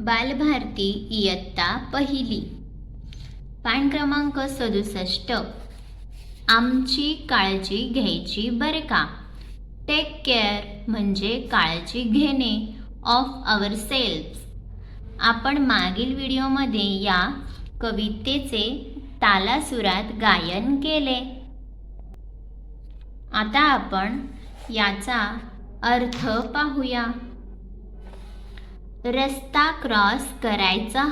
बालभारती इयत्ता पहिली पान क्रमांक 67 आमची काळजी घ्यायची बरं का. टेक केअर म्हणजे काळजी घेणे ऑफ आवर सेल्फ्स. आपण मागील व्हिडिओमध्ये या कवितेचे तालासुरात गायन केले. आता आपण याचा अर्थ पाहूया. रस्ता क्रॉस करायचा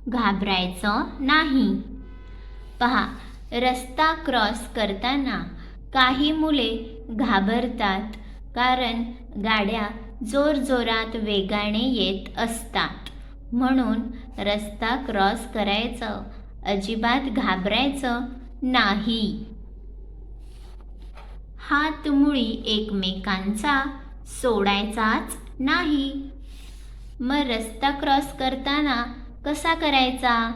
घाबरायचं नाही. पहा, रस्ता क्रॉस करताना काही मुले घाबरतात कारण गाड्या जोरजोरात वेगाने येत असतात. म्हणून रस्ता क्रॉस करायचं अजिबात घाबरायचं नाही. हातमुळी एकमेकांचा सोडायचाच नाही. मग रस्ता क्रॉस करताना कसा करायचा?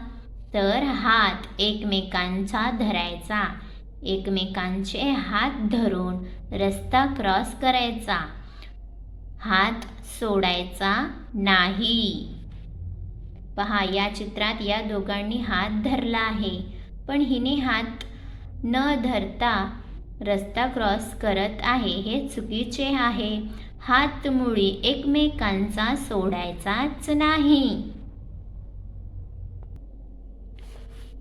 तर हात एकमेकांचा धरायचा. एकमेकांचे हात धरून रस्ता क्रॉस करायचा. हात सोडायचा नाही. पहा, या चित्रात या दोघांनी हात धरला आहे, पण हिने हात न धरता रस्ता क्रॉस करत आहे. हे चुकीचे आहे. हातमुळी एकमेकांचा सोडायचाच नाही.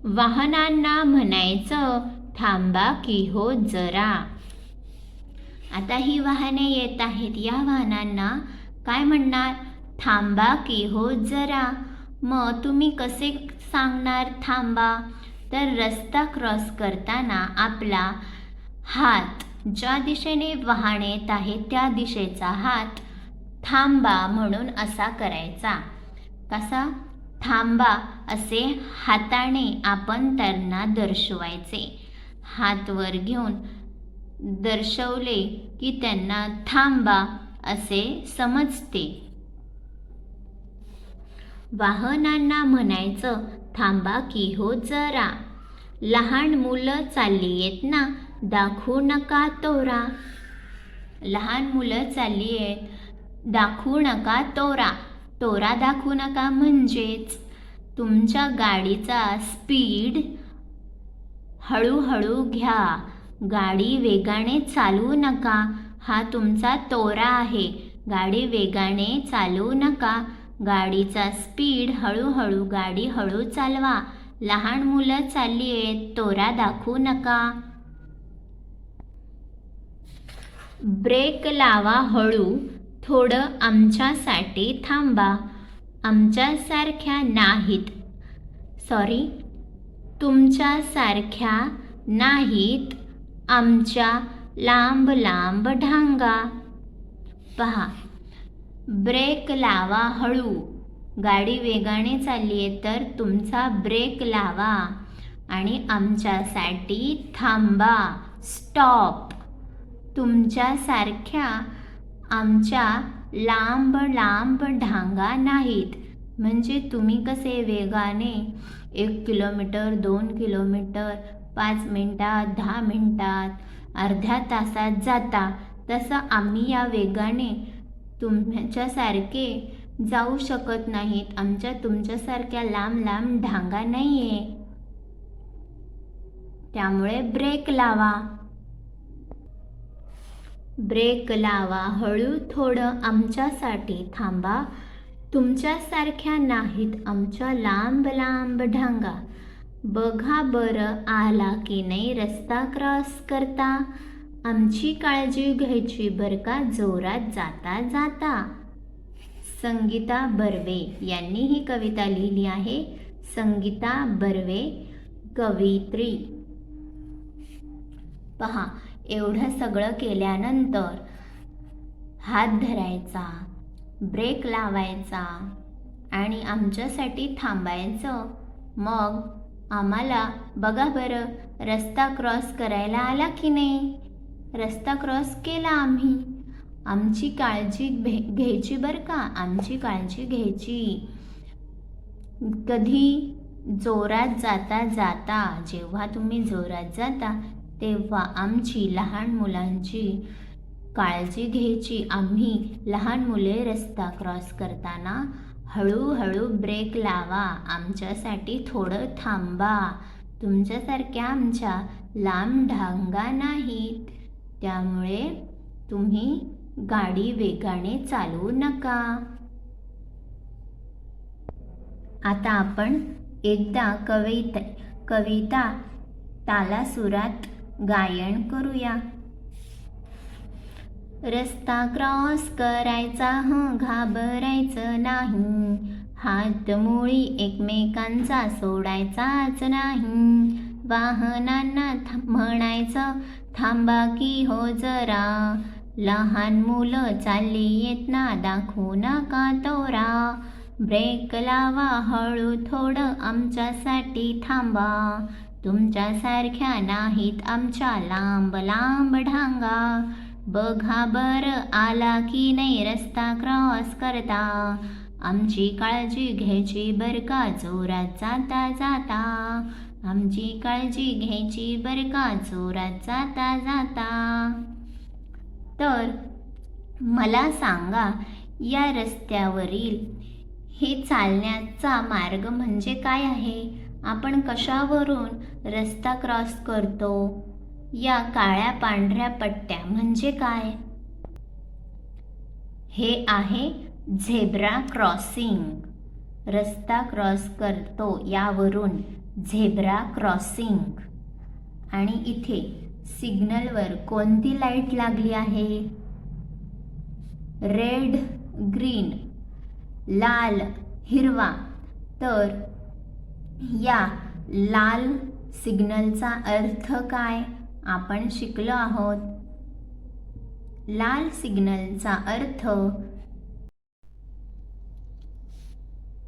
वाहनांना म्हणायचं थांबा की हो जरा. आता ही वाहने येत आहेत. या वाहनांना काय म्हणणार? थांबा की हो जरा. मग तुम्ही कसे सांगणार थांबा? तर रस्ता क्रॉस करताना आपला हात ज्या दिशेने वाहन येत आहे त्या दिशेचा हात थांबा म्हणून असा करायचा. कसा? थांबा असे हाताने आपण त्यांना दर्शवायचे. हात वर घेऊन दर्शवले की त्यांना थांबा असे समजते. वाहनांना म्हणायचं थांबा की हो जरा. लहान मुलं चालली आहेत ना, दाखवू नका तोरा. लहान मुलं चालली आहेत, दाखवू नका तोरा. तोरा दाखवू नका म्हणजेच तुमच्या गाडीचा स्पीड हळूहळू घ्या. गाडी वेगाने चालवू नका. हा तुमचा तोरा आहे. गाडी वेगाने चालवू नका. गाडीचा स्पीड हळूहळू, गाडी हळू चालवा. लहान मुलं चालली आहेत, तोरा दाखवू नका. ब्रेक लावा हळू, थोडं आमच्यासाठी थांबा. आमच्यासारख्या नाहीत, तुमच्यासारख्या नाहीत आमच्या लांब लांब ढांगा. पहा, ब्रेक लावा हळू. गाडी वेगाने चालली आहे तर तुमचा ब्रेक लावा आणि आमच्यासाठी थांबा, स्टॉप. तुमच्यासारख्या आमच्या लांब लांब ढांगा नाहीत. म्हणजे तुम्ही कसे वेगाने 1 किलोमीटर, 2 किलोमीटर 5 मिनिटात, 10 मिनिटात, अर्ध्या तासात जाता, तसं आम्ही या वेगाने तुमच्यासारखे जाऊ शकत नाहीत. आमच्या तुमच्यासारख्या लांब लांब ढांगा नाही आहे. त्यामुळे ब्रेक लावा. ब्रेक लावा हळू, थोडं आमच्यासाठी थांबा. तुमच्यासारख्या नाहीत आमच्या लांब लांब ढांगा. बघा बरं आला की नाही रस्ता क्रॉस करता. आमची काळजी घ्यायची बरं का जोरात जाता जाता. संगीता बर्वे यांनी ही कविता लिहिली आहे. संगीता बर्वे, कवयित्री. पहा, एवढं सगळं केल्यानंतर हात धरायचा, ब्रेक लावायचा आणि आमच्यासाठी थांबायचं. मग आम्हाला बघा बरं रस्ता क्रॉस करायला आला की नाही. रस्ता क्रॉस केला आम्ही. आमची काळजी घ्यायची बरं का. आमची काळजी घ्यायची. कधी जोरात जाता जाता, जेव्हा तुम्ही जोरात जाता तेव्हा आमची लहान मुलांची काळजी घ्यायची. आम्ही लहान मुले रस्ता क्रॉस करताना हळूहळू ब्रेक लावा, आमच्यासाठी थोडं थांबा. तुमच्यासारख्या आमच्या लांब ढांगा नाहीत, त्यामुळे तुम्ही गाडी वेगाने चालवू नका. आता आपण एकदा कविता तालासुरात गायन करूया. रस्ता क्रॉस करायचा घाबरायचं नाही, हातमुळी एकमेकांचा सोडायचाच नाही. वाहनांना म्हणायचं थांबा की हो जरा, लहान मुलं चालली येत ना दाखवू नका तोरा. ब्रेक लावा हळू थोडं आमच्यासाठी थांबा, तुमच्यासारख्या नाहीत आमच्या लांब लांब ढांगा. बघा बरं आला की नाही रस्ता क्रॉस करता, आमची काळजी घ्यायची बरं का जोरात जाता जाता. आमची काळजी घ्यायची बरं का जोरात जाता जाता. तर मला सांगा, या रस्त्यावरील हे चालण्याचा मार्ग म्हणजे काय आहे? आपण कशावरून रस्ता क्रॉस करतो? या काळ्या पांढऱ्या पट्ट्या म्हणजे काय? हे आहे झेब्रा क्रॉसिंग. रस्ता क्रॉस करतो यावरून झेब्रा क्रॉसिंग. आणि इथे सिग्नलवर कोणती लाईट लागली आहे? रेड, ग्रीन, लाल, हिरवा. तर या लाल सिग्नलचा अर्थ काय आपण शिकलो आहोत. लाल सिग्नलचा अर्थ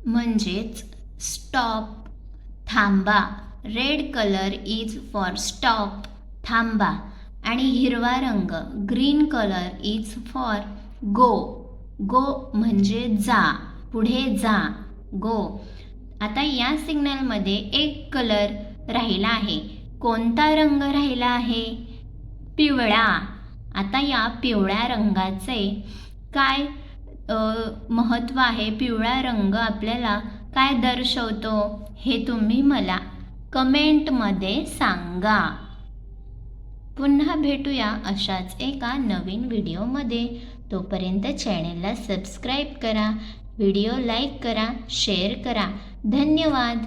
म्हणजेच स्टॉप, थांबा. Red colour is for stop, थांबा. आणि हिरवा रंग green colour is for go. Go म्हणजे जा, पुढे जा, गो. आता या सिग्नलमध्ये एक कलर राहिला आहे. कोणता रंग राहिला आहे? पिवळा. आता या पिवळ्या रंगाचे काय महत्त्व आहे? पिवळा रंग आपल्याला काय दर्शवतो हे तुम्ही मला कमेंटमध्ये सांगा. पुन्हा भेटूया अशाच एका नवीन व्हिडिओमध्ये. तोपर्यंत चॅनेलला सबस्क्राईब करा, व्हिडिओ लाईक करा, शेअर करा. धन्यवाद.